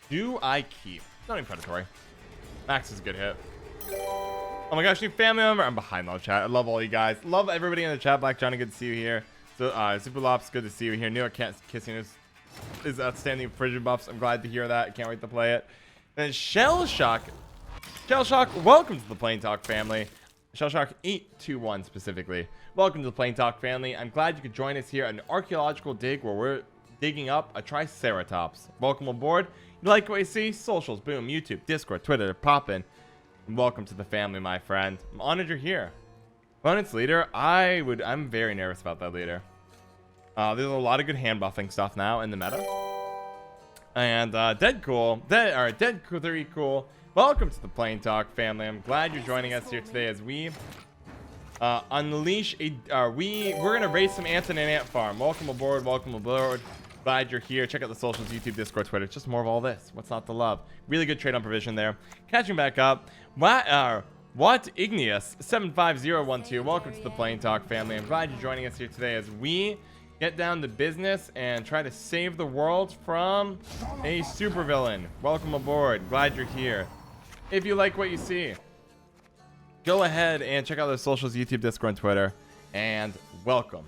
Do I keep? Not even predatory. Max is a good hit. Oh my gosh, new family member. I'm behind on chat. I love all you guys. Love everybody in the chat. Black Johnny, good to see you here. So, Super Lops, good to see you here. New Cat Kissing is outstanding. Frigid Buffs. I'm glad to hear that. Can't wait to play it. And Shell Shock, welcome to the Plain Talk family. Shell Shock 821 specifically. Welcome to the Plain Talk family. I'm glad you could join us here at an archaeological dig where we're digging up a Triceratops. Welcome aboard. You like what you see? Socials, boom, YouTube, Discord, Twitter, poppin'. Welcome to the family, my friend. I'm honored you're here. Opponent's leader, I'm very nervous about that leader. There's a lot of good hand buffing stuff now in the meta. And Dead Cool 3 Cool. Welcome to the Plain Talk family. I'm glad you're joining us here today as we unleash we're gonna raise some ants in an ant farm. Welcome aboard, welcome aboard. Glad you're here. Check out the socials, YouTube, Discord, Twitter. It's just more of all this. What's not to love? Really good trade on provision there. Catching back up. What Igneous 75012. Welcome to the Plain Talk family. I'm glad you're joining us here today as we get down to business and try to save the world from a supervillain. Welcome aboard. Glad you're here. If you like what you see, go ahead and check out the socials, YouTube, Discord, and Twitter. And welcome.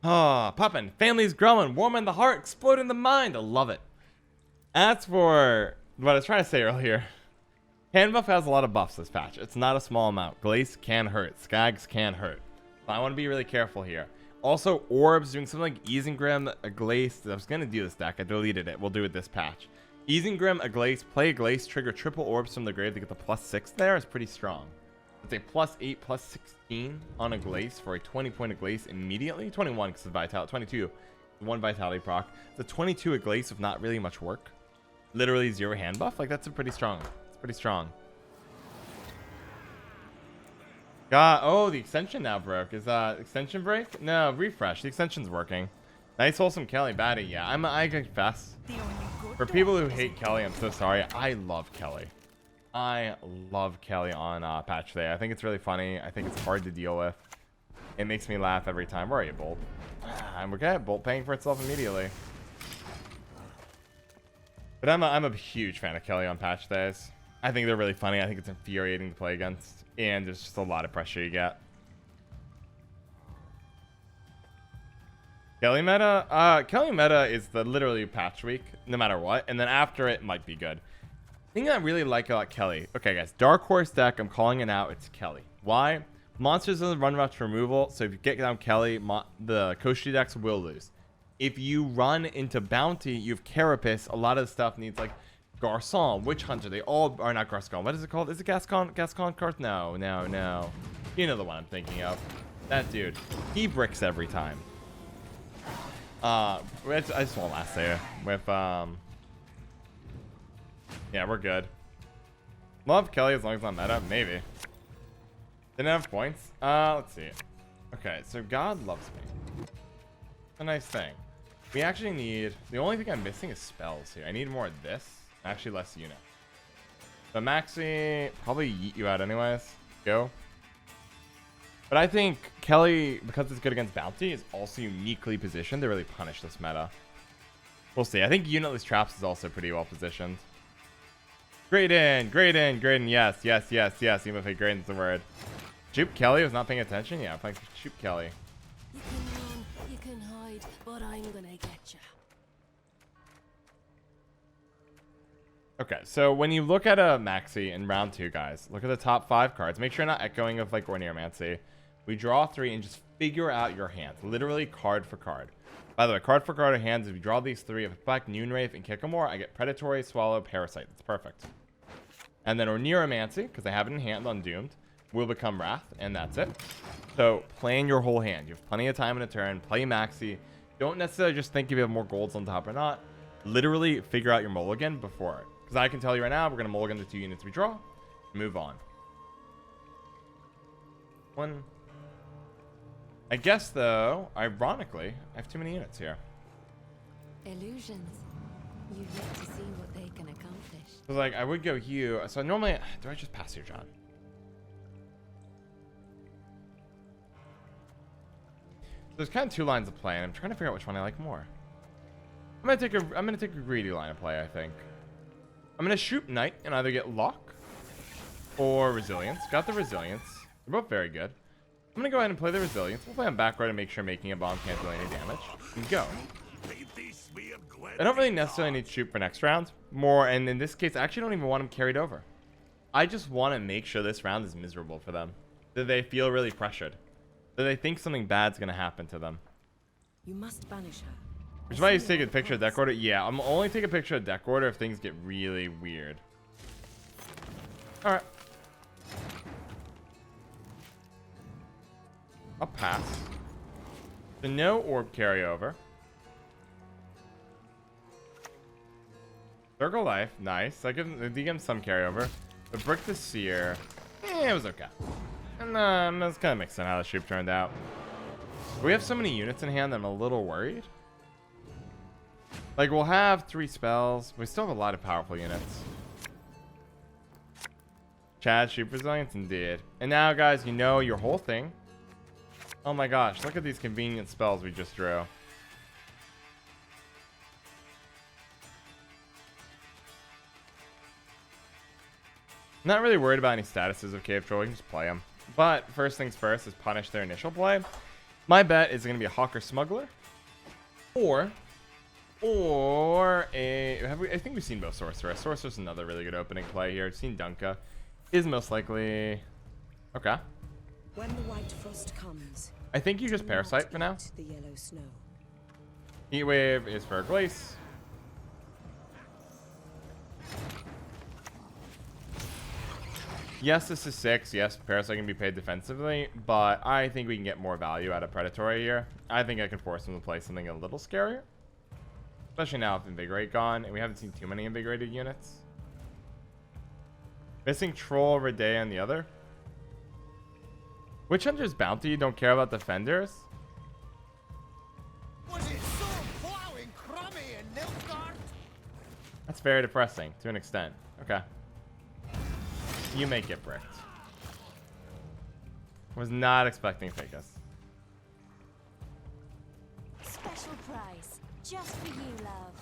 Poppin'. Family's growing. Warm in the heart. Exploding the mind. I love it. As for what I was trying to say earlier, Handbuff has a lot of buffs this patch. It's not a small amount. Glace can hurt. Skags can hurt. So I want to be really careful here. Also, Orbs doing something like Isengrim, a Glace. I was going to do this deck. I deleted it. We'll do it this patch. Isengrim, a Glace, play a Glace, trigger triple Orbs from the grave to get the +6 there is pretty strong. It's a +8, +16 on a Glace for a 20-point Glace immediately. 21 because of Vitality. 22. 1 Vitality proc. It's a 22 a Glace with not really much work. Literally 0 hand buff. Like, that's a pretty strong. It's pretty strong. God, oh, the extension now broke. Is extension break? No, refresh. The extension's working. Nice wholesome Kelly baddie. Yeah, I confess. For people who hate Kelly, I'm so sorry. I love Kelly. I love Kelly on patch day. I think it's really funny. I think it's hard to deal with. It makes me laugh every time. Where are you, Bolt? I'm okay. Bolt paying for itself immediately. But I'm a huge fan of Kelly on patch days. I think they're really funny. I think it's infuriating to play against. And there's just a lot of pressure you get. Kelly meta is the literally patch week, no matter what. And then after it might be good. Thing I really like about Kelly. Okay, guys. Dark Horse deck. I'm calling it out. It's Kelly. Why? Monsters in the run rush removal. So if you get down Kelly, the Koshi decks will lose. If you run into Bounty, you have Carapace. A lot of the stuff needs like Garcon, Witch Hunter. They all are not Garcon. What is it called? Is it Gascon? Gascon card? No. You know the one I'm thinking of. That dude. He bricks every time. I just want last there with yeah, we're good. Love Kelly as long as it's not meta. Maybe. Didn't have points. Let's see. Okay, so God loves me. A nice thing. We actually need... The only thing I'm missing is spells here. I need more of this. Actually, less unit. But Maxi... Probably yeet you out anyways. Go. But I think Kelly, because it's good against Bounty, is also uniquely positioned to really punish this meta. We'll see. I think Unitless Traps is also pretty well positioned. Great in. Yes. Even if great is the word. Shupe Kelly was not paying attention? Yeah, I'm playing Shupe Kelly. You can run, you can hide, but I'm gonna get you. Okay, so when you look at a Maxi in round 2, guys, look at the top 5 cards. Make sure you're not echoing of like Orneomancy. We draw 3 and just figure out your hands. Literally card for card. By the way, card for card of hands, if you draw these 3, if it's Black Noonwraith and Kikamore, I get Predatory, Swallow, Parasite. That's perfect. And then Orneomancy, because I have it in hand on Doomed, will become Wrath, and that's it. So plan your whole hand. You have plenty of time in a turn. Play Maxi. Don't necessarily just think if you have more golds on top or not. Literally figure out your mulligan before it. Because I can tell you right now, we're going to mulligan the 2 units we draw. Move on. One. I guess, though, ironically, I have too many units here. Illusions. You get to see what they can accomplish. So, like, I would go you. So, normally, do I just pass here, John? There's kind of 2 lines of play, and I'm trying to figure out which one I like more. I'm gonna take a greedy line of play, I think. I'm going to Shupe Knight and either get Luck or Resilience. Got the Resilience. They're both very good. I'm going to go ahead and play the Resilience. We'll play on back row to make sure making a bomb can't do any damage. And go. I don't really necessarily need to shoot for next round. More, and in this case, I actually don't even want them carried over. I just want to make sure this round is miserable for them. That they feel really pressured. That they think something bad's going to happen to them. You must banish her. Which is why you take a picture of deck order. Yeah, I'm only take a picture of deck order if things get really weird. Alright. I'll pass. So no orb carryover. Circle life, nice. I did give him some carryover. But Brick the Seer, it was okay. And that's kind of mixing how the Shupe turned out. We have so many units in hand that I'm a little worried. Like, we'll have 3 spells. We still have a lot of powerful units. Chad, Shupe Resilience, indeed. And now, guys, you know your whole thing. Oh my gosh, look at these convenient spells we just drew. Not really worried about any statuses of Cave Troll. We can just play them. But first things first is punish their initial play. My bet is going to be a Hawker Smuggler. Or a... I think we've seen both Sorcerer. Sorcerer's another really good opening play here. I've seen Dunka. Is most likely... Okay. When the white frost comes, I think you just Parasite for now. the yellow snow. Heat Wave is for Glace. Yes, this is 6. Yes, Parasite can be paid defensively, but I think we can get more value out of Predatory here. I think I can force him to play something a little scarier. Especially now with Invigorate gone, and we haven't seen too many Invigorated units. Missing Troll, Radeyah, and the other. Witch Hunter's Bounty, don't care about Defenders. Was it so plowing, crummy, and Nilfgaard? That's very depressing, to an extent. Okay. You may get bricked. Was not expecting Ficus. Special price, just for you, love.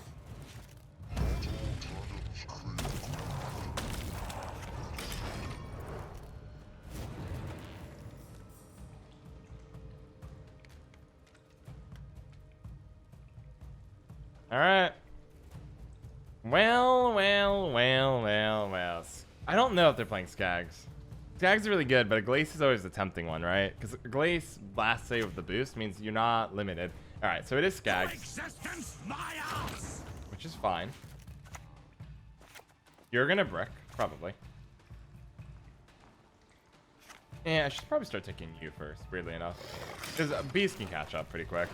All right. Well. I don't know if they're playing Skags. Skags are really good, but a Glace is always the tempting one, right? Because Glace last save with the boost means you're not limited. All right, so it is Skags, which is fine. You're gonna brick, probably. Yeah, I should probably start taking you first, weirdly enough. Because Beast can catch up pretty quick.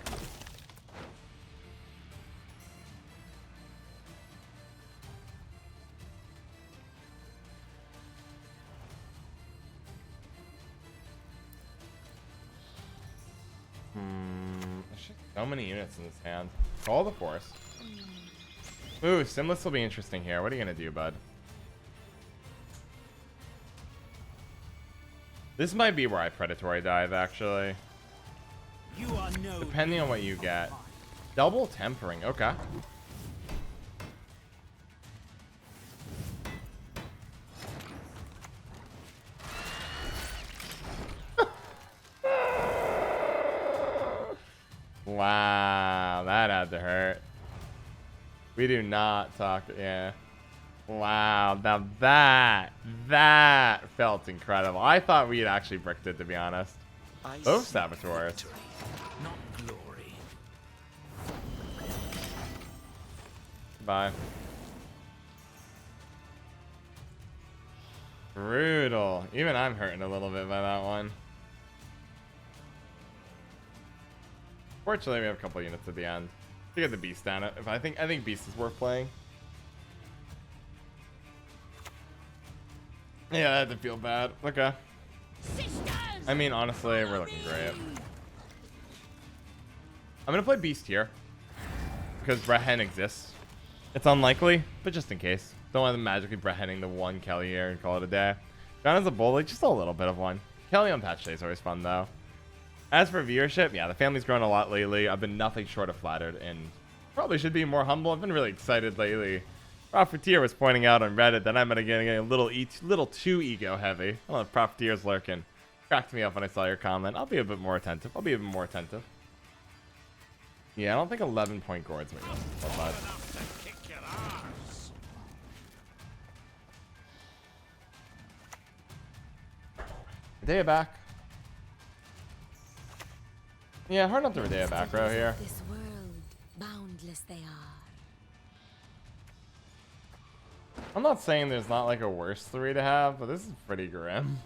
So many units in this hand. Call the Force. Ooh, Simless will be interesting here. What are you gonna do, bud? This might be where I Predatory dive, actually. You are no Depending on what you get. Double Tempering, okay. Wow, that had to hurt. We do not talk, yeah. Wow, now that felt incredible. I thought we'd actually bricked it, to be honest. Both Saboteurs. not glory. Bye. Brutal. Even I'm hurting a little bit by that one. Fortunately, we have a couple units at the end. To get the Beast down. If I think Beast is worth playing. Yeah, that had to feel bad. Okay. I mean, honestly, we're looking great. I'm gonna play Beast here because Brett Hen exists. It's unlikely, but just in case. Don't want them magically Brett Henning the one Kelly here and call it a day. John has a bully, just a little bit of one. Kelly on patch day is always fun though. As for viewership, yeah, the family's grown a lot lately. I've been nothing short of flattered and probably should be more humble. I've been really excited lately Profiteer was pointing out on Reddit that I'm gonna get a little too ego heavy. I don't know if Profiteer's lurking. Cracked me up when I saw your comment. I'll be a bit more attentive. Yeah, I don't think 11-point Gord's what you're Radeyah back. Yeah, hard enough to Radeyah back row here. This world, boundless they are. I'm not saying there's not like a worse 3 to have, but this is pretty grim.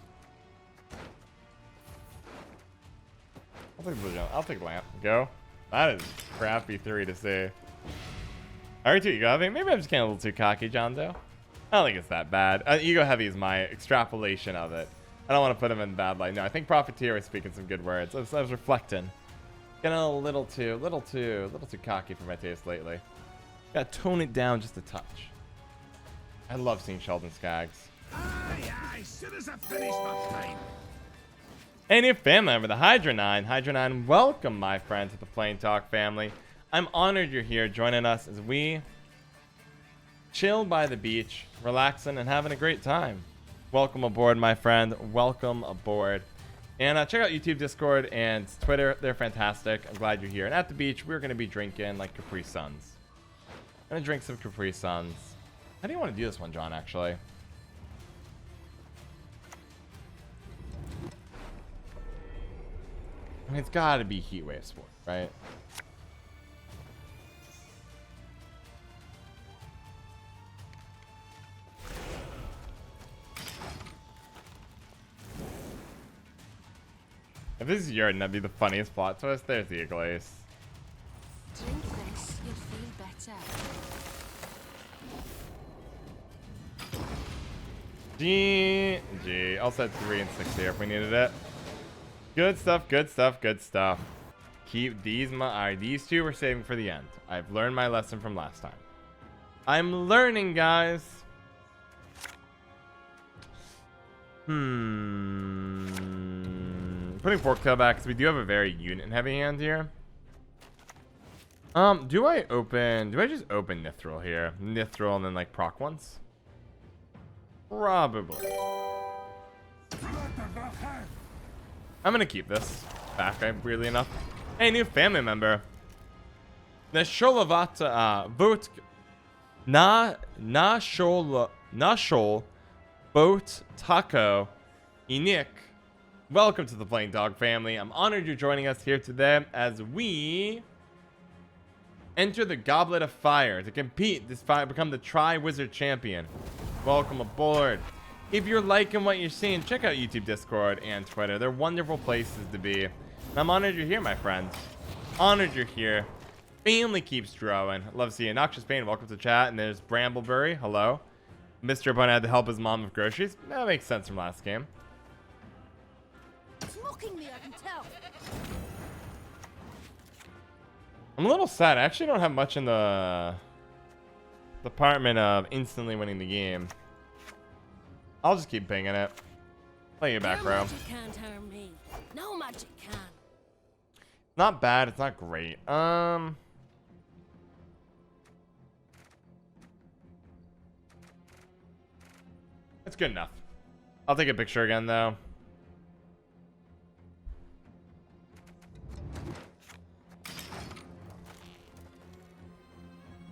I'll take Lamp. Go. That is crappy 3 to see. Alright, ego heavy. Maybe I'm just getting a little too cocky, John Doe. I don't think it's that bad. Ego heavy is my extrapolation of it. I don't want to put him in bad light. No, I think Profiteer was speaking some good words. I was reflecting. Getting a little too cocky for my taste lately. Gotta tone it down just a touch. I love seeing Sheldon Skaggs. Aye, soon as I finish my time. Hey, new family member, the Hydra 9. Hydra 9, welcome, my friend, to the Plain Talk family. I'm honored you're here joining us as we chill by the beach, relaxing and having a great time. Welcome aboard, my friend. Welcome aboard. And check out YouTube, Discord, and Twitter. They're fantastic. I'm glad you're here. And at the beach, we're going to be drinking like Capri Suns. I'm going to drink some Capri Suns. How do you want to do this one, John, actually? I mean, it's got to be Heatwave Sport, right? If this is Yurden, that'd be the funniest plot twist. There's the Iglace. Drink this, you'll feel better. GG. I'll set 3 and 6 here if we needed it. Good stuff, good stuff, good stuff. Keep these, these two we're saving for the end. I've learned my lesson from last time. I'm learning, guys. Putting Forktail back because we do have a very unit heavy hand here. Do I just open Nithril here? Nithril and then like proc once? Probably. I'm gonna keep this back, weirdly enough. Hey, new family member. The Sholavata vote Nashol Boat Taco Enik. Welcome to the Plain Dog family. I'm honored you're joining us here today as we enter the Goblet of Fire to compete this fight, become the Tri-Wizard Champion. Welcome aboard. If you're liking what you're seeing, check out YouTube, Discord, and Twitter. They're wonderful places to be. And I'm honored you're here, my friends. Honored you're here. Family keeps growing. Love seeing you. Noxious Pain, welcome to chat. And there's Brambleberry, hello. Mr. Bun had to help his mom with groceries. That makes sense from last game. It's mocking me, I can tell. I'm a little sad. I actually don't have much in the department of instantly winning the game. I'll just keep pinging it. Play you back, bro. No magic can't harm me. No magic can. Not bad. It's not great. It's good enough. I'll take a picture again, though.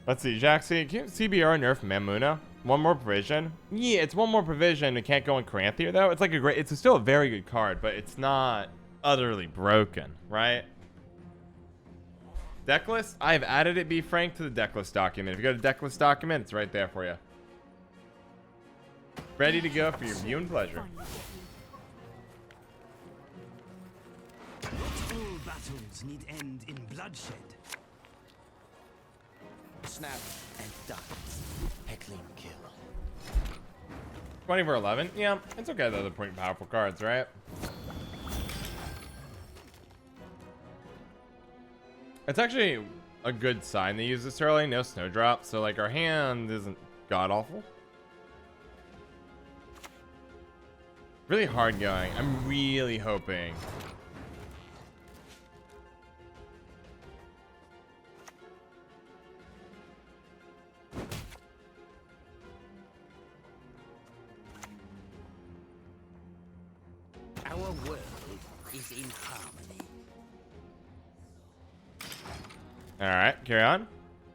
Let's see, Jaxie, CBR nerf Mamuna. One more provision. Yeah, it's one more provision. It can't go in Caranthier though. It's like a great. It's still a very good card, but it's not utterly broken, right? Decklist. I have added it. Be frank to the decklist document. If you go to decklist document, it's right there for you. Ready to go for your view and pleasure. Not all battles need end in bloodshed. Snap and done. Heckling kill. 20 for 11. Yeah, it's okay though. They're pretty powerful cards, right? It's actually a good sign they use this early. No snowdrop, so like our hand isn't god awful. Really hard going. I'm really hoping. Our world is in harmony. Alright, carry on.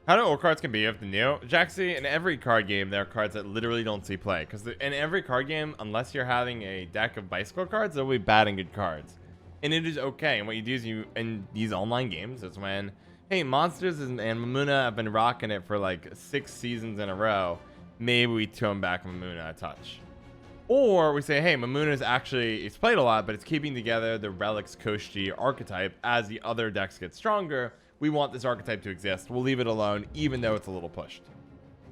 How do old cards can be if the new? Jaxie, in every card game, there are cards that literally don't see play. Because in every card game, unless you're having a deck of bicycle cards, there will be bad and good cards. And it is okay. And what you do is in these online games, it's when, hey, Monsters and Mamuna have been rocking it for like 6 seasons in a row. Maybe we tone back Mamuna a touch. Or we say, hey, Mamuna is actually, it's played a lot, but it's keeping together the Relics Koshiji archetype as the other decks get stronger. We want this archetype to exist. We'll leave it alone, even though it's a little pushed.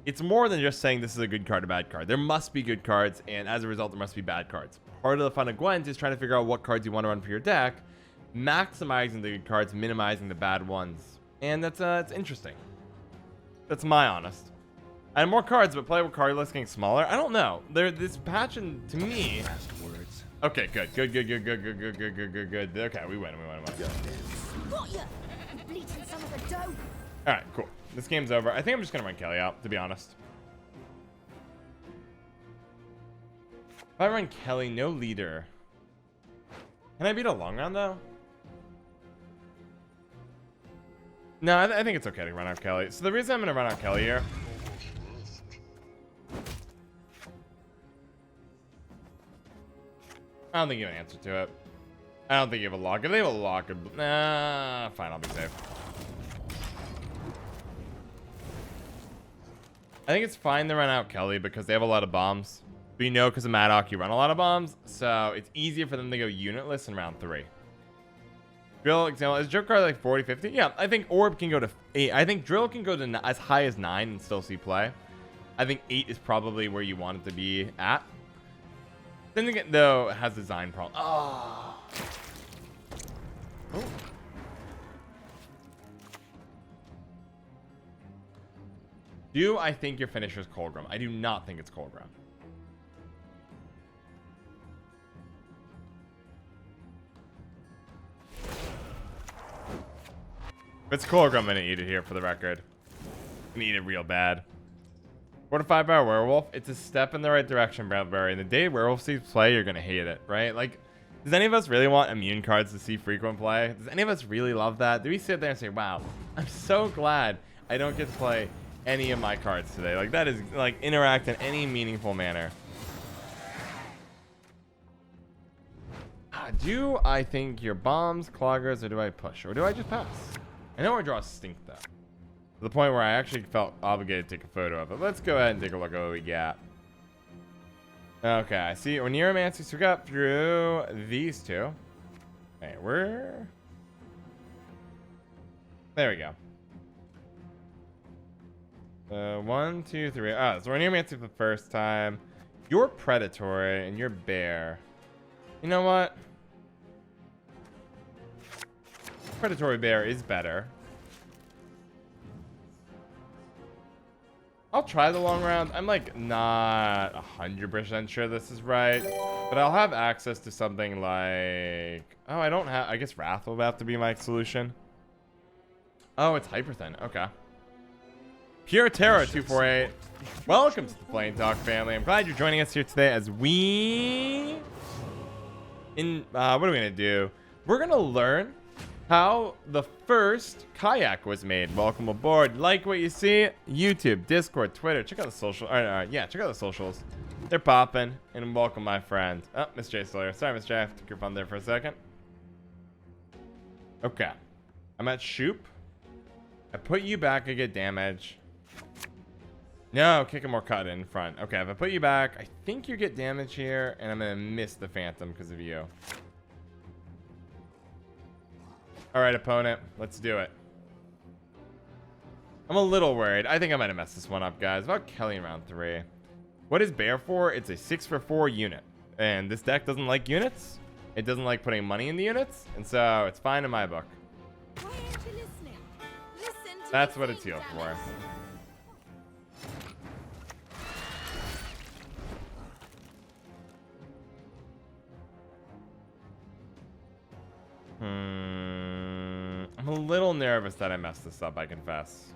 It's more than just saying this is a good card or bad card. There must be good cards, and as a result, there must be bad cards. Part of the fun of Gwent is trying to figure out what cards you want to run for your deck, maximizing the good cards, minimizing the bad ones. And that's it's interesting. That's my honest. I have more cards, but playable card list getting smaller. I don't know. This patch, and to me. Last words. Okay, good. Okay, we win. Got ya! Bleating some of the dough. All right, cool. This game's over. I think I'm just gonna run Kelly out, to be honest. If I run Kelly, no leader. Can I beat a long round though? No, I think it's okay to run out Kelly. So the reason I'm gonna run out Kelly here. I don't think you have an answer to it. I don't think you have a lock. If they have a lock, nah, fine, I'll be safe. I think it's fine to run out Kelly because they have a lot of bombs. But you know, because of Maddock, you run a lot of bombs, so it's easier for them to go unitless in round 3. Drill example is Drill card like 40, 50? Yeah, I think Orb can go to 8. I think Drill can go to as high as 9 and still see play. I think 8 is probably where you want it to be at. Then again, though, it has design problem. Oh. Do I think your finisher is Colgrim? I do not think it's Colgrim. If it's Colgrim, I'm gonna eat it here for the record. I'm gonna eat it real bad. Fortified by a werewolf. It's a step in the right direction, Bradbury. And the day werewolf sees play, you're gonna hate it, right? Like, does any of us really want immune cards to see frequent play? Does any of us really love that? Do we sit there and say, wow, I'm so glad I don't get to play any of my cards today? Like, that is, like, interact in any meaningful manner. Do I think your bombs, cloggers, or do I push? Or do I just pass? I know I draw a stink, though. To the point where I actually felt obligated to take a photo of it. Let's go ahead and take a look at what we got. Okay, I see. When Neuromancy, so we got through these two. Okay, we're... There we go. 1, 2, 3. Ah, so we're Neuromancy for the first time. You're Predatory and you're Bear. You know what? Predatory Bear is better. I'll try the long round. I'm like not 100% sure this is right, but I'll have access to something like, oh, I don't have, I guess Wrath will have to be my solution. Oh, it's Hyperthin. Okay. Pure Terror 248. Welcome to the Plain Talk family. I'm glad you're joining us here today as we what are we gonna do? We're gonna learn how the first kayak was made. Welcome aboard. Like what you see, YouTube, Discord, Twitter. Check out the social. Yeah, check out the socials. They're popping. And welcome, my friend. Oh, Miss J Slayer. Sorry, Miss J. I took your fun there for a second. Okay. I'm at Shupe. I put you back, I get damage. No, kick him or cut in front. Okay, if I put you back, I think you get damage here, and I'm gonna miss the Phantom because of you. Alright, opponent, let's do it. I'm a little worried. I think I might have messed this one up, guys. About Kelly in round 3. What is Bear for? It's a 6-for-4 unit. And this deck doesn't like units. It doesn't like putting money in the units. And so it's fine in my book. Why aren't you listening? Listen to That's me, what it's healed for. I'm a little nervous that I messed this up, I confess.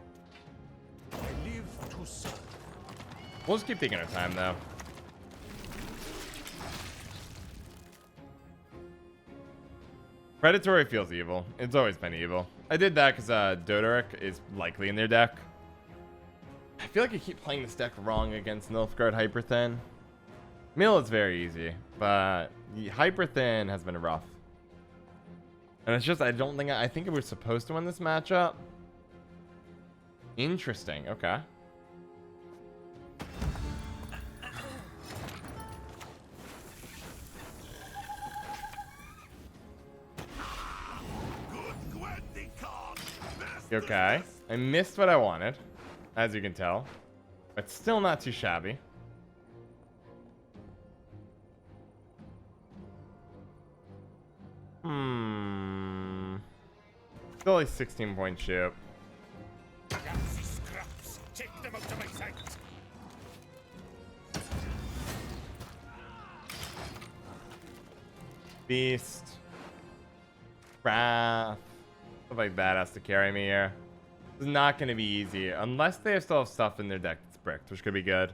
I live to serve. We'll just keep taking our time, though. Predatory feels evil. It's always been evil. I did that because Dodoric is likely in their deck. I feel like I keep playing this deck wrong against Nilfgaard Hyperthin. Mill is very easy, but Hyperthin has been rough. And it's just, I think we were supposed to win this matchup. Interesting, okay. Okay, I missed what I wanted, as you can tell, but still not too shabby. Still only 16-point Shupe. Take them out of my sight. Beast. Wrath. Stuff like that has to carry me here. It's not going to be easy, unless they still have stuff in their deck that's bricked, which could be good.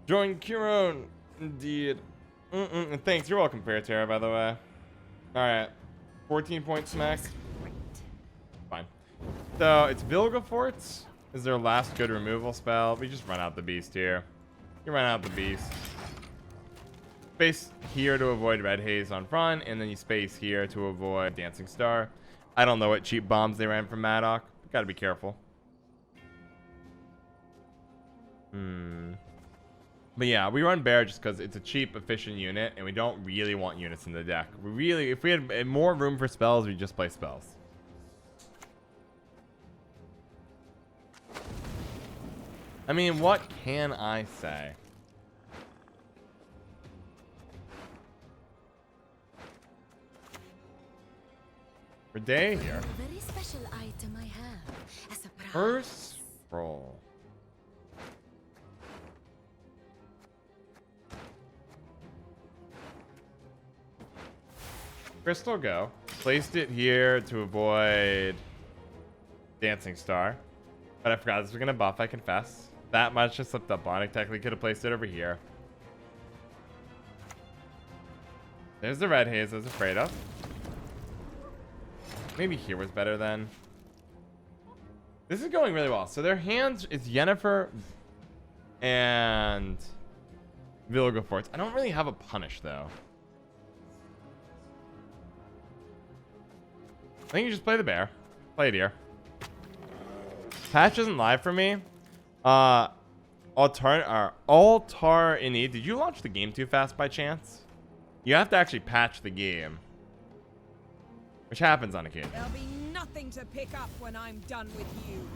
Join Kiron. Indeed. Thanks, you're welcome, Fairterra, by the way. Alright. 14-point smack. Fine. So, it's Vilgefortz is their last good removal spell. We just run out the beast here. You run out the beast. Space here to avoid Red Haze on front, and then you space here to avoid Dancing Star. I don't know what cheap bombs they ran from Madoc. Gotta be careful. But yeah, we run Bear just because it's a cheap, efficient unit, and we don't really want units in the deck. We really, if we had more room for spells, we'd just play spells. I mean, what can I say? Radeyah here. A very special item I have. A surprise. First roll. Crystal go. Placed it here to avoid Dancing Star. But I forgot this was going to buff, I confess. That much just slipped up on it. Technically could have placed it over here. There's the Red Haze I was afraid of. Maybe here was better then. This is going really well. So their hands is Yennefer and Vilgefortz. I don't really have a punish though. I think you just play the bear. Play it here. Patch isn't live for me. Altar in E. Did you launch the game too fast by chance? You have to actually patch the game. Which happens on occasion. There'll be nothing to pick up when I'm done with you.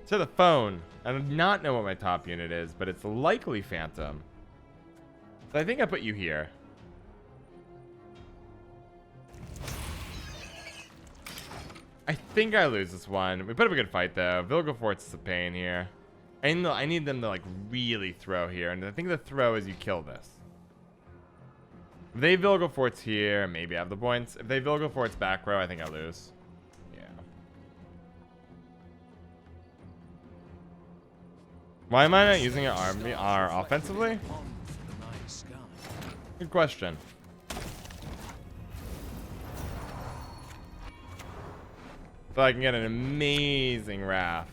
To the phone. I do not know what my top unit is, but it's likely Phantom. So I think I put you here. I think I lose this one. We put up a good fight though. Vilgefortz is a pain here. I need them to like really throw here, and I think the throw is you kill this. If they Vilgefortz here, maybe I have the points. If they Vilgefortz back row, I think I lose. Yeah. Why am I not using our offensively? Good question. So I can get an amazing Wrath.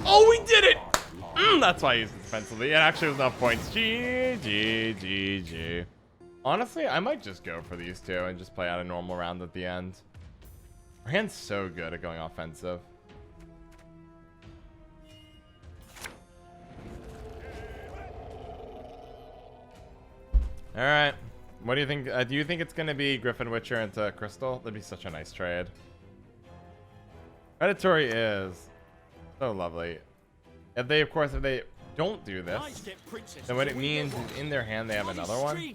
Oh, we did it! That's why I used it defensively. It actually was enough points. GG. Honestly, I might just go for these two and just play out a normal round at the end. Our hand's so good at going offensive. Alright. What do you think? Do you think it's going to be Griffin Witcher into Crystal? That'd be such a nice trade. Predatory is so lovely. If they don't do this, then what it means is in their hand they have another one.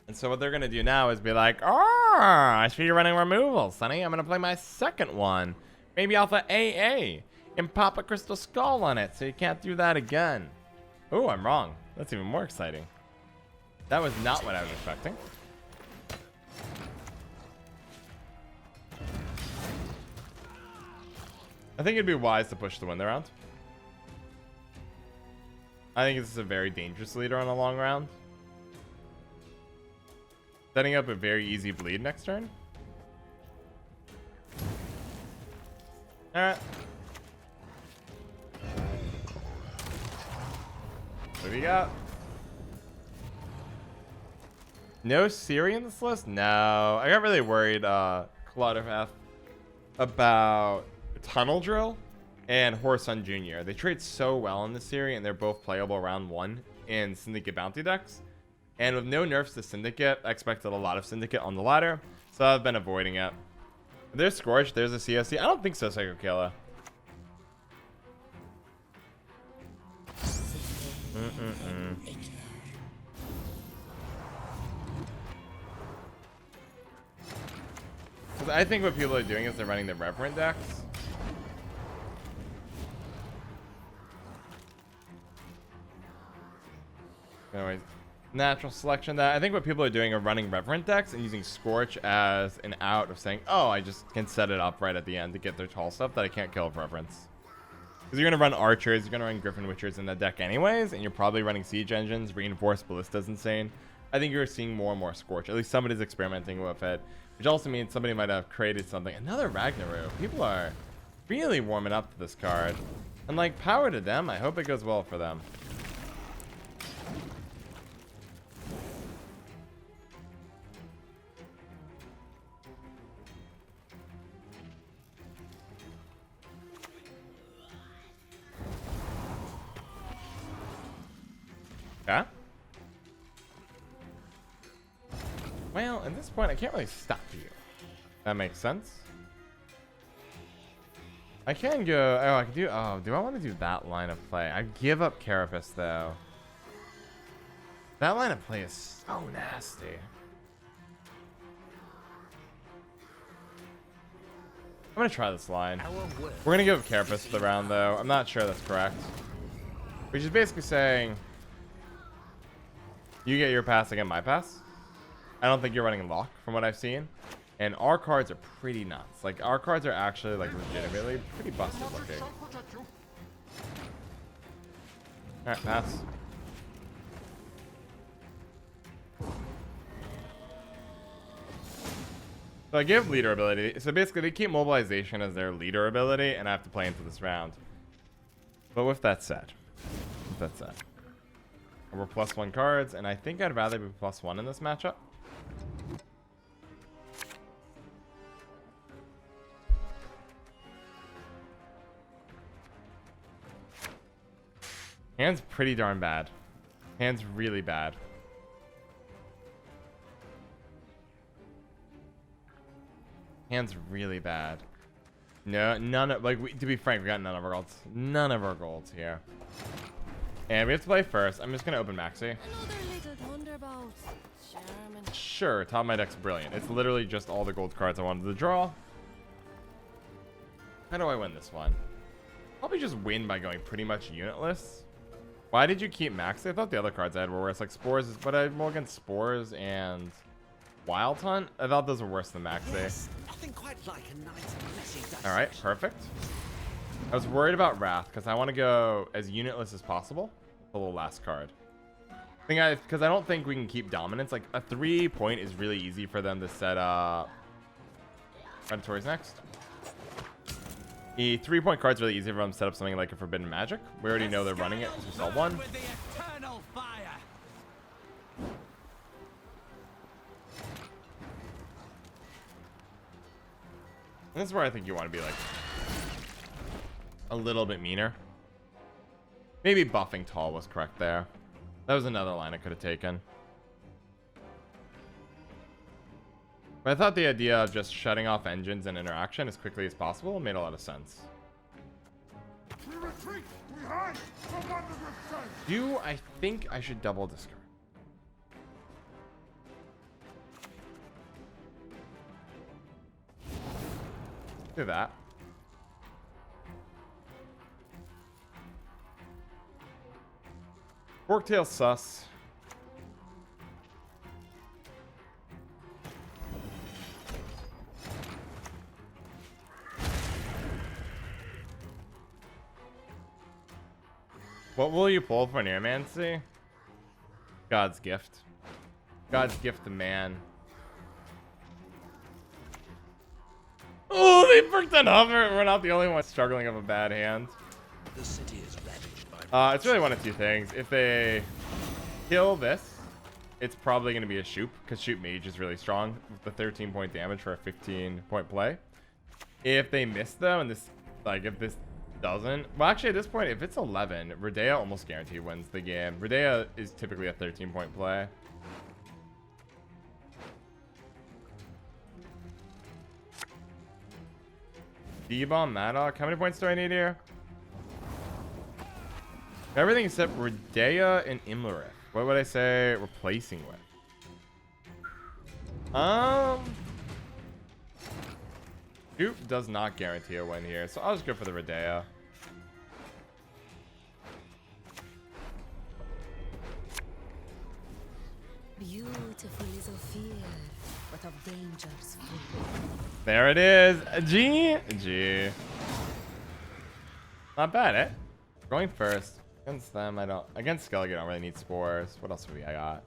And so what they're going to do now is be like, oh, I see you're running removal, Sonny. I'm going to play my second one. Maybe Alpha AA and pop a Crystal Skull on it so you can't do that again. Oh, I'm wrong. That's even more exciting. That was not what I was expecting. I think it'd be wise to push the win the round. I think this is a very dangerous leader on a long round. Setting up a very easy bleed next turn. Alright. What do we got? No Ciri in this list? No. I got really worried, Clutterpath, about Tunnel Drill and Horsun Jr. They trade so well in this series, and they're both playable round 1 in Syndicate bounty decks. And with no nerfs to Syndicate, I expected a lot of Syndicate on the ladder, so I've been avoiding it. There's Scorch, there's a CSC. I don't think so, Psycho Killer. Because I think what people are doing is they're running the Revenant decks. Anyways, natural selection. That I think what people are doing are running Revenant decks and using Scorch as an out of saying, oh, I just can set it up right at the end to get their tall stuff that I can't kill with Reverence. Because you're going to run Archers, you're going to run Griffin Witchers in the deck anyways, and you're probably running Siege Engines, Reinforced Ballista's insane. I think you're seeing more and more Scorch. At least somebody's experimenting with it, which also means somebody might have created something. Another Ragnaru. People are really warming up to this card. And like, power to them. I hope it goes well for them. Yeah? Well, at this point, I can't really stop you. That makes sense. I can go... Oh, I can do... Oh, do I want to do that line of play? I give up Carapace, though. That line of play is so nasty. I'm going to try this line. We're going to give up Carapace for the round, though. I'm not sure that's correct. Which is basically saying... You get your pass, I get my pass. I don't think you're running lock from what I've seen. And our cards are pretty nuts. Like, our cards are actually, like, legitimately pretty busted looking. Alright, pass. So I give leader ability. So basically, they keep mobilization as their leader ability, and I have to play into this round. But with that said, we're +1 cards, and I think I'd rather be +1 in this matchup. Hand's pretty darn bad. Hand's really bad. Hand's really bad. No, none of, like, to be frank, we got none of our golds. None of our golds here. And we have to play first. I'm just going to open Maxi. Another little thunderbolt. Sherman. Sure, top of my deck's brilliant. It's literally just all the gold cards I wanted to draw. How do I win this one? Probably just win by going pretty much unitless. Why did you keep Maxi? I thought the other cards I had were worse. Like Spores, but I more against Spores and Wild Hunt. I thought those were worse than Maxi. Yes, nothing quite like a nice messy dissection. All right, perfect. I was worried about Wrath because I want to go as unitless as possible. The little last card. Because I don't think we can keep dominance. Like a 3-point is really easy for them to set up. Predatory's next. The 3-point card's really easy for them to set up something like a Forbidden Magic. We already know they're running it because we saw one. With the eternal fire. And this is where I think you want to be like a little bit meaner. Maybe buffing tall was correct there. That was another line I could have taken. But I thought the idea of just shutting off engines and interaction as quickly as possible made a lot of sense. Do I think I should double discard? Do that. Forktail sus. What will you pull for Neomancy? God's gift. God's gift to man. Oh, they perked that hover. We're not the only one struggling of a bad hand. The city is ravaged by It's really one of two things. If they kill this, it's probably going to be a Shupe, because Shupe Mage is really strong with the 13-point damage for a 15-point play. If they miss though, and this, like, if this doesn't, well, actually at this point, if it's 11, Radeyah almost guaranteed wins the game. Radeyah is typically a 13-point play. D-Bomb, Maddock. How many points do I need here? Everything except Radeyah and Imlerith. What would I say replacing with? Shupe does not guarantee a win here, so I'll just go for the Radeyah. Beautiful is of fear, but of dangers free. There it is. G. G. Not bad, eh? Going first. Against them, I don't. Against Skellige, I don't really need spores. What else do I got?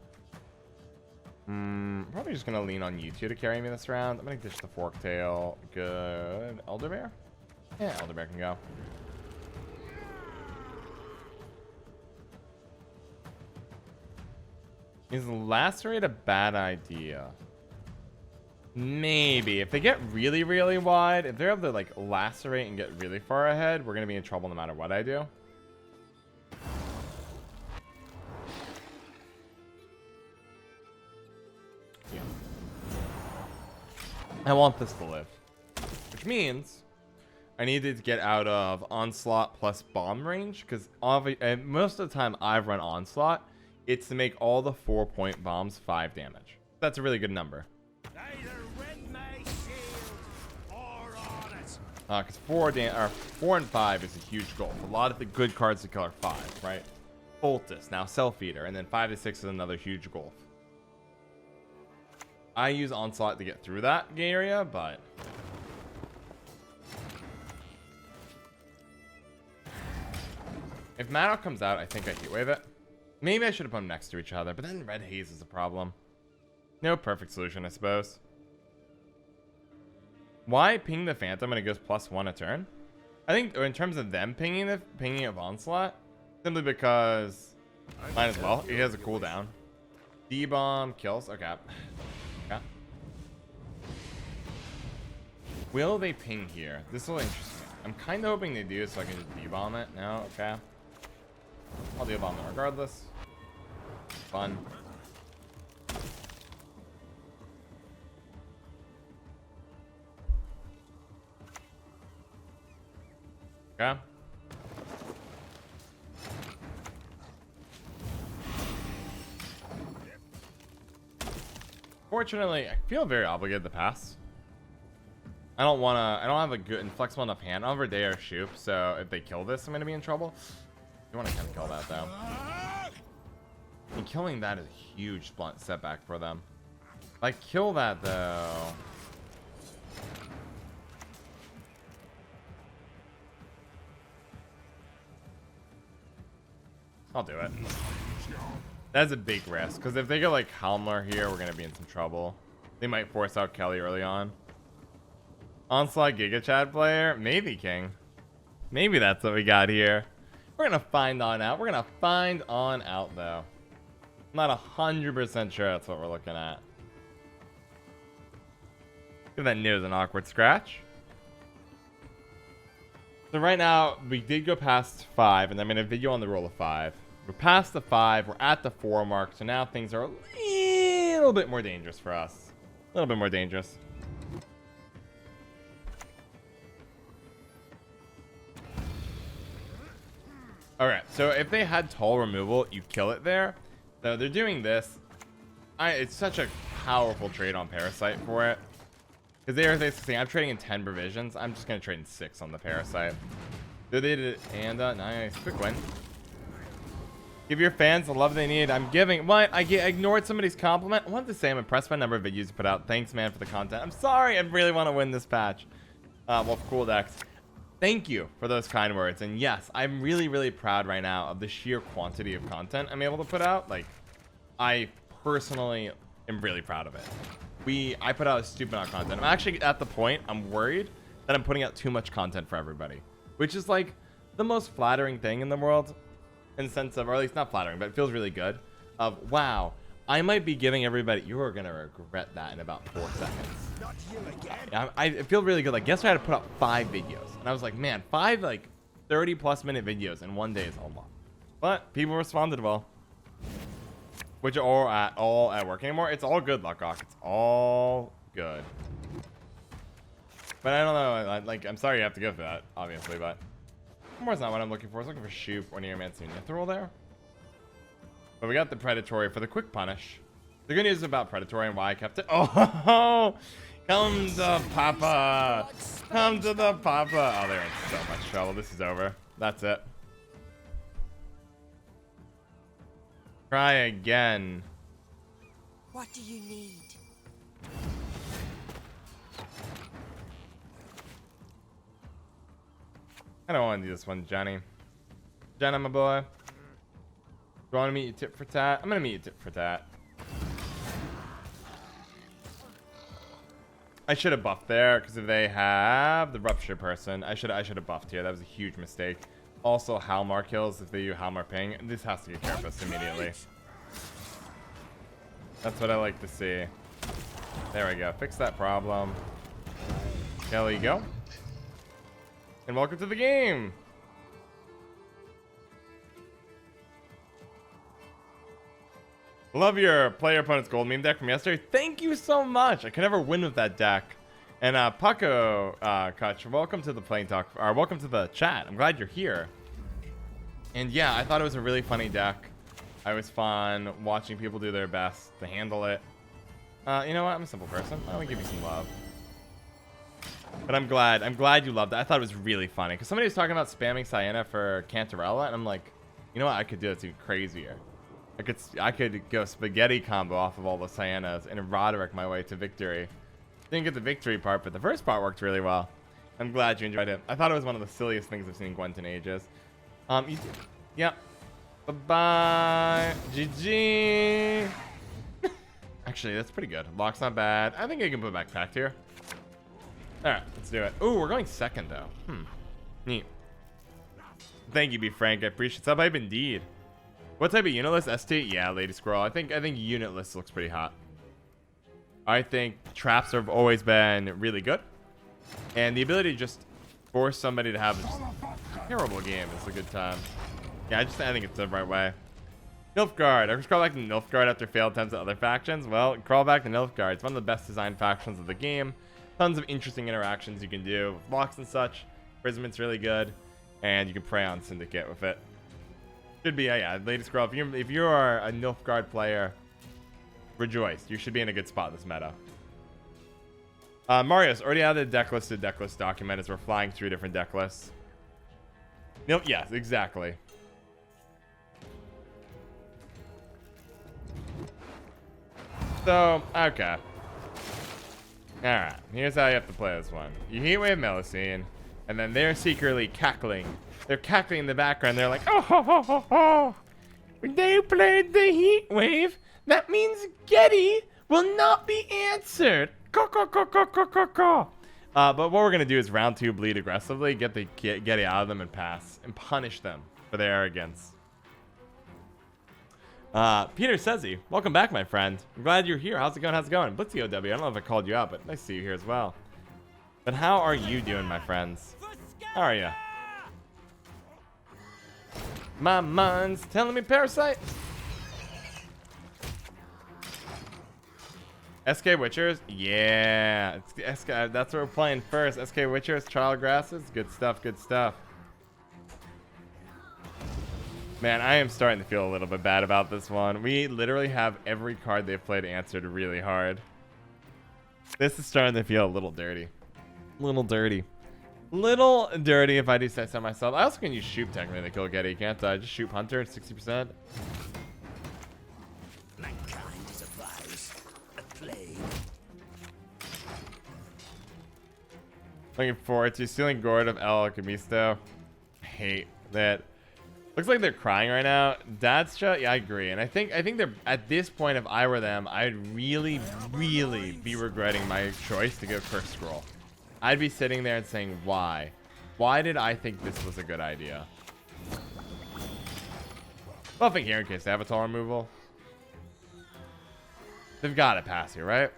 Probably just gonna lean on you two to carry me this round. I'm gonna dish the Forktail. Good. Elderbear? Yeah, Elderbear can go. Is Lacerate a bad idea? Maybe. If they get really, really wide, if they're able to like lacerate and get really far ahead, we're gonna be in trouble no matter what I do. Yeah. I want this to live. Which means I needed to get out of Onslaught plus bomb range, because most of the time I've run Onslaught, it's to make all the 4-point bombs 5 damage. That's a really good number. Because 4 and 5 is a huge goal. A lot of the good cards to kill are 5, right? Boltus, now Self-Eater, and then 5 to 6 is another huge goal. I use Onslaught to get through that area, but if Maddock comes out, I think I heat wave it. Maybe I should have put them next to each other, but then Red Haze is a problem. No perfect solution, I suppose. Why ping the Phantom when it goes +1 a turn? I think in terms of them pinging of Onslaught, simply because might as well. He has a cooldown. D-Bomb kills. Okay. Okay. Will they ping here? This will interest me. I'm kind of hoping they do, so I can just D-Bomb it. No, okay. I'll D-Bomb it regardless. Fun. Okay. Fortunately, I feel very obligated to pass. I don't have a good and flexible enough hand. I don't have Radeyah or Shupe, so if they kill this, I'm gonna be in trouble. You want to kind of kill that though. And killing that is a huge setback for them. If I kill that though, I'll do it. That's a big risk, because if they go like Halmar here, we're gonna be in some trouble. They might force out Kelly early on. Onslaught Giga Chad player? Maybe, King. Maybe that's what we got here. We're gonna find on out. We're gonna find on out, though. I'm not 100% sure that's what we're looking at. Give that nose an awkward scratch. So right now, we did go past 5, and I'm in a video on the roll of 5. We're past the 5, we're at the 4 mark, so now things are a little bit more dangerous for us. A little bit more dangerous. Alright, so if they had tall removal, you kill it there. So they're doing this. It's such a powerful trade on Parasite for it. Because they're saying, I'm trading in 10 provisions. I'm just going to trade in 6 on the Parasite. So they did it, and nice. Quick win. Give your fans the love they need. I'm giving. What? I ignored somebody's compliment? I wanted to say I'm impressed by the number of videos you put out. Thanks, man, for the content. I'm sorry. I really want to win this patch. Well, cool decks. Thank you for those kind words. And yes, I'm really, really proud right now of the sheer quantity of content I'm able to put out. Like, I personally am really proud of it. I put out a stupid amount of content. I'm actually at the point I'm worried that I'm putting out too much content for everybody, which is like the most flattering thing in the world, in the sense of, or at least not flattering, but it feels really good. Of wow, I might be giving everybody. You are gonna regret that in about 4 seconds. Not you again. I feel really good. Like yesterday, I had to put out 5 videos, and I was like, man, 5 like 30+ minute videos in one day is a lot. But people responded well, which are all at work anymore. It's all good, Luckock. It's all good. But I don't know. Like, I'm sorry you have to go for that, obviously. But more's not what I'm looking for. I was looking for Shupe or Neomancer Mithril there. But we got the Predatory for the quick punish. The good news about Predatory and why I kept it. Oh, come to Papa. Come to the Papa. Oh, they're in so much trouble. This is over. That's it. Try again. What do you need? I don't want to do this one, Johnny. Johnny, my boy. Do you want to meet you tit for tat? I'm going to meet you tit for tat. I should have buffed there, because if they have the Rupture person, I should have buffed here. That was a huge mistake. Also, Halmar kills if they do Halmar ping. This has to get Carapace immediately. That's what I like to see. There we go. Fix that problem. There you go. And welcome to the game. Love your player opponent's gold meme deck from yesterday. Thank you so much. I can never win with that deck. And Paco Kutch, welcome to the Playing Talk, or welcome to the chat. I'm glad you're here. And yeah, I thought it was a really funny deck. I was fun watching people do their best to handle it. You know what? I'm a simple person. I want to give you some love. But I'm glad you loved it. I thought it was really funny because somebody was talking about spamming Sienna for Cantarella, and I'm like, you know what? I could do it even crazier. I could go spaghetti combo off of all the Siennas and Roderick my way to victory. Didn't get the victory part, but the first part worked really well. I'm glad you enjoyed it. I thought it was one of the silliest things I've seen in Gwent in ages. Yeah. Bye-bye. GG. Actually, that's pretty good. Lock's not bad. I think I can put backpack here. Alright, let's do it. Ooh, we're going second, though. Neat. Thank you, B. Frank. I appreciate it. Sub hype indeed. What type of unit list? ST? Yeah, Lady Squirrel. I think unit list looks pretty hot. I think traps have always been really good. And the ability to just force somebody to have a terrible game is a good time. Yeah, I think it's the right way. Nilfgaard. I just crawl back to Nilfgaard after failed attempts at other factions. Well, crawl back to Nilfgaard. It's one of the best designed factions of the game. Tons of interesting interactions you can do with blocks and such. Prisma's really good. And you can prey on Syndicate with it. Should be, yeah, Lady Squirrel. If you are a Nilfgaard player, rejoice. You should be in a good spot this meta. Mario's already added the deck list document as we're flying through different deck lists. Nope, yes, exactly. So, okay. Alright, here's how you have to play this one. You Heatwave Melusine, and then they're secretly cackling. They're cackling in the background. They're like, oh, ho, ho, ho, ho. They played the Heatwave. That means Getty will not be answered. Caw, caw, caw, caw, caw, caw, caw. But what we're going to do is round 2 bleed aggressively, get Getty out of them and pass, and punish them for their arrogance. Peter Sezzy, welcome back, my friend. I'm glad you're here. How's it going? How's it going? Blitzy OW, I don't know if I called you out, but nice to see you here as well. But how are you doing, my friends? How are you? My mind's telling me Parasite. SK Witchers? Yeah. It's SK, that's what we're playing first. SK Witchers, Trial Grasses. Good stuff, good stuff. Man, I am starting to feel a little bit bad about this one. We literally have every card they've played answered really hard. This is starting to feel a little dirty. Little dirty if I do say so myself. I also can use Shupe technically to kill Getty, can't I? Just Shupe Hunter at 60%. Mankind is a virus, a plague. Looking forward to stealing Gourd of El Alchemisto. I hate that. Looks like they're crying right now. Dadstra, yeah, I agree. And I think they're at this point, if I were them, I'd really, really be regretting my choice to go first scroll. I'd be sitting there and saying, why? Why did I think this was a good idea? Buffing here in case avatar removal. They've got to pass here, right?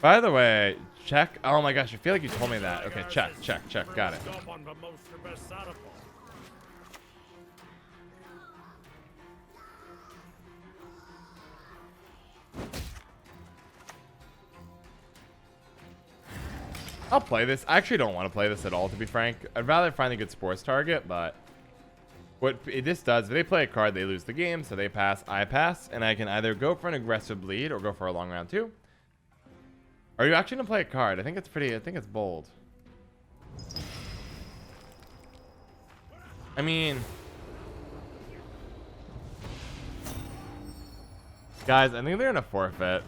By the way, check. Oh my gosh, I feel like you told me that. Okay, check. Got it. I'll play this. I actually don't want to play this at all, to be frank. I'd rather find a good sports target, but what this does, if they play a card, they lose the game, so they pass, I pass, and I can either go for an aggressive bleed or go for a long round 2. Are you actually gonna play a card? I think it's bold. I mean, guys, I think they're gonna forfeit.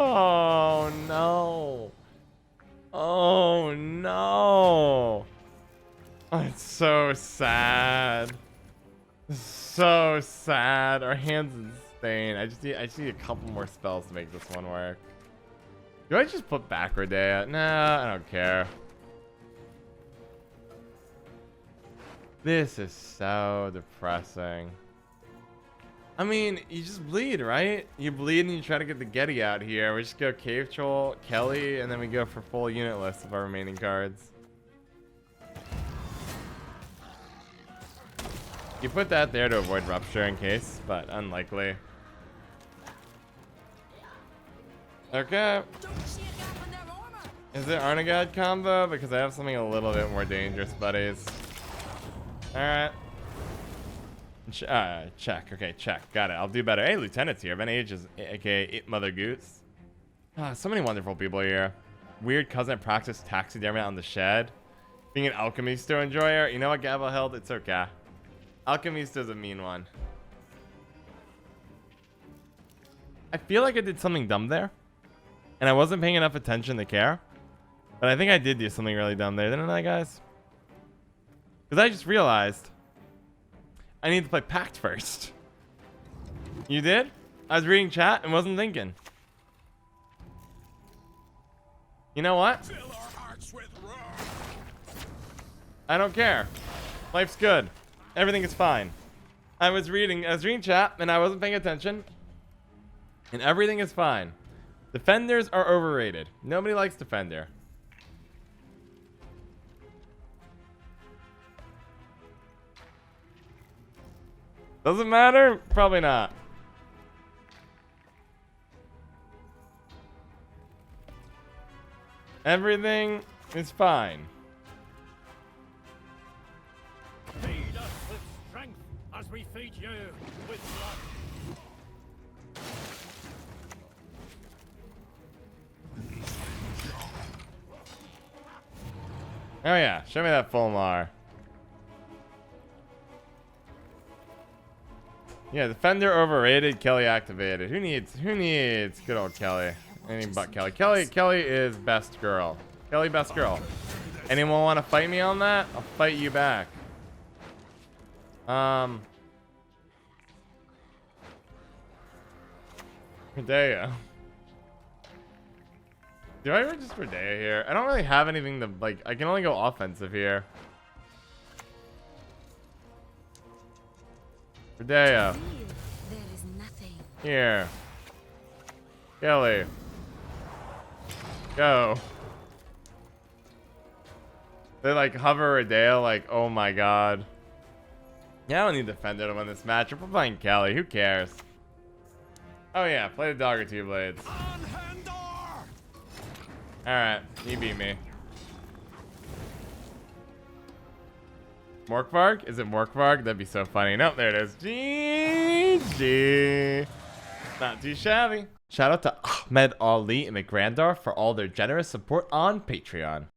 Oh no. Oh no. Oh, it's so sad. So sad. Our hand's insane. I just need a couple more spells to make this one work. Do I just put back Radeyah? Nah, I don't care. This is so depressing. I mean, you just bleed, right? You bleed and you try to get the Getty out here. We just go Cave Troll, Kelly, and then we go for full unit list of our remaining cards. You put that there to avoid Rupture in case, but unlikely. Okay. Is it Arnagad combo? Because I have something a little bit more dangerous, buddies. Alright. Check. Okay, check. Got it. I'll do better. Hey, Lieutenant's here. Ben Age is aka It Mother Goose. Ah, so many wonderful people here. Weird cousin that practiced taxidermy out in the shed. Being an Alchemisto enjoyer. You know what, Gavel held? It's okay. Alchemisto's a mean one. I feel like I did something dumb there. And I wasn't paying enough attention to care. But I think I did do something really dumb there, didn't I, guys? Because I just realized I need to play Pact first. You did? I was reading chat and wasn't thinking. You know what? I don't care. Life's good. Everything is fine. I was reading chat and I wasn't paying attention. And everything is fine. Defenders are overrated. Nobody likes Defender. Does it matter? Probably not. Everything is fine. Feed us with strength as we feed you with blood. Oh yeah, show me that Fulmar. Yeah, Defender overrated, Kelly activated. Who needs good old Kelly? Anything but Kelly. Kelly is best girl. Kelly best girl. Anyone want to fight me on that? I'll fight you back. Radeyah. Do I just Radeyah here? I don't really have anything to, like, I can only go offensive here. Radeyah. There is nothing. Here. Kelly. Go. They like hover Radeyah like, oh my god. Yeah, I don't need Defender to win this match. We're playing Kelly. Who cares? Oh yeah, play the dog or two blades. Alright, you beat me. Morkvarg? Is it Morkvarg? That'd be so funny. Nope, there it is. GG. Not too shabby. Shout out to Ahmed Ali and McGrandar for all their generous support on Patreon.